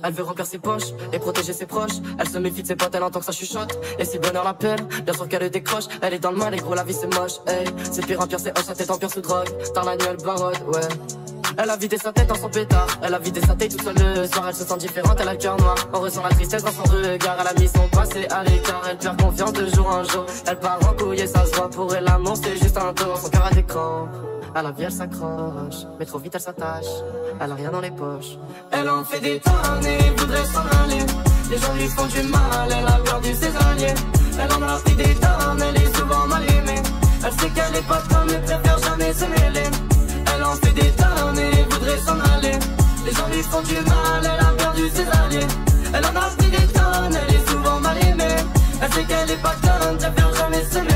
Elle veut remplir ses poches et protéger ses proches. Elle se méfie de ses potes, elle entend que ça chuchote. Et si le bonheur l'appelle, bien sûr qu'elle le décroche. Elle est dans le mal et gros la vie c'est moche. Hey, c'est pire en pire, c'est hoche, sa tête en pire sous drogue. Tard la nuit elle barode, ouais. Elle a vidé sa tête dans son pétard. Elle a vidé sa tête toute seule le soir. Elle se sent différente, elle a le cœur noir. On ressent la tristesse dans son regard. Elle a mis son passé à l'écart. Elle perd confiance de jour en jour. Elle part en couille et ça se voit. Pour elle l'amour c'est juste un tour. Son cœur a des crampes. À la vie elle s'accroche, mais trop vite elle s'attache. Elle a rien dans les poches. Elle en fait des tonnes et voudrait s'en aller. Les gens lui font du mal, elle a perdu ses alliés. Elle en a pris des tonnes, elle est souvent mal aimée. Elle sait qu'elle est pas comme mais préfère jamais se mêler. Elle en fait des tonnes et voudrait s'en aller. Les gens lui font du mal, elle a perdu ses alliés. Elle en a pris des tonnes, elle est souvent mal aimée. Elle sait qu'elle est pas comme préfère jamais se mêler.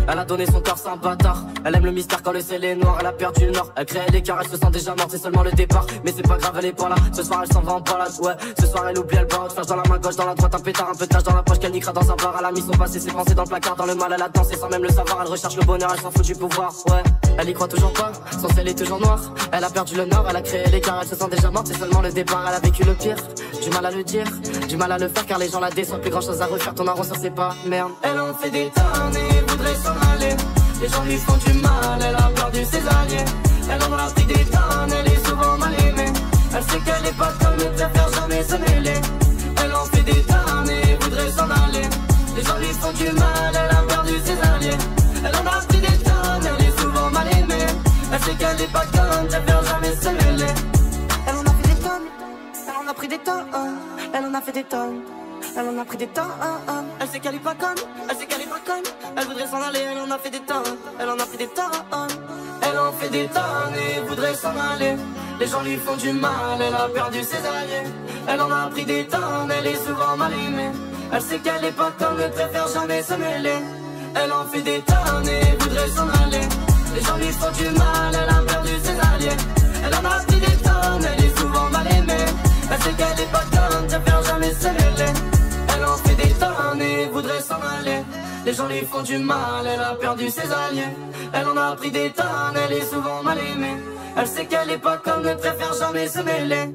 Elle a donné son corps, c'est un bâtard. Elle aime le mystère quand le ciel est noir. Elle a perdu le nord, elle crée l'écart. Elle se sent déjà morte, c'est seulement le départ. Mais c'est pas grave, elle est pas là. Ce soir elle s'en va en balade, ouais. Ce soir elle oublie, elle barre. Flash dans la main gauche, dans la droite un pétard. Un peu de tache dans la poche qu'elle niquera dans un bar. Elle a mis son passé, ses pensées dans le placard. Dans le mal elle a dansé sans même le savoir. Elle recherche le bonheur, elle s'en fout du pouvoir, ouais. Elle y croit toujours pas, son ciel est toujours noir. Elle a perdu le nord, elle a créé l'écart. Elle se sent déjà morte, c'est seulement le départ. Elle a vécu le pire, du mal à le dire, du mal à le faire car les gens la déçoivent. Plus grand chose à refaire, ton arroseur c'est pas merde. Elle en fait des tonnes et voudrait s'en aller. Les gens lui font du mal, elle a perdu ses alliés. Elle en a pris des tonnes, elle est souvent mal aimée. Elle sait qu'elle est pas comme elle préfère jamais se mêler. Elle en fait des tonnes et voudrait s'en aller. Les gens lui font du mal, elle a perdu ses alliés. Elle en a pris des tonnes, elle est souvent mal aimée. Elle sait qu'elle est pas comme elle préfère jamais se mêler. Elle en a fait des tonnes, elle en a pris des tonnes. Elle en a fait des tonnes. Elle en a pris des tonnes, elle sait qu'elle est pas conne, elle sait qu'elle est pas conne. Elle voudrait s'en aller, elle en a fait des tonnes, elle en a fait des tonnes. Elle en fait des tonnes et voudrait s'en aller. Les gens lui font du mal, elle a perdu ses alliés. Elle en a pris des tonnes, elle est souvent mal aimée. Elle sait qu'elle est pas comme elle préfère jamais se mêler. Elle en fait des tonnes et voudrait s'en aller. Les gens lui font du mal, elle a perdu ses alliés. Elle en a pris des tonnes, elle est souvent mal aimée. Elle sait qu'elle est pas comme préfère jamais se mêler. Elle en fait des tonnes et voudrait s'en aller. Les gens lui font du mal, elle a perdu ses alliés. Elle en a pris des tonnes, elle est souvent mal aimée. Elle sait qu'elle est pas comme elle préfère jamais se mêler.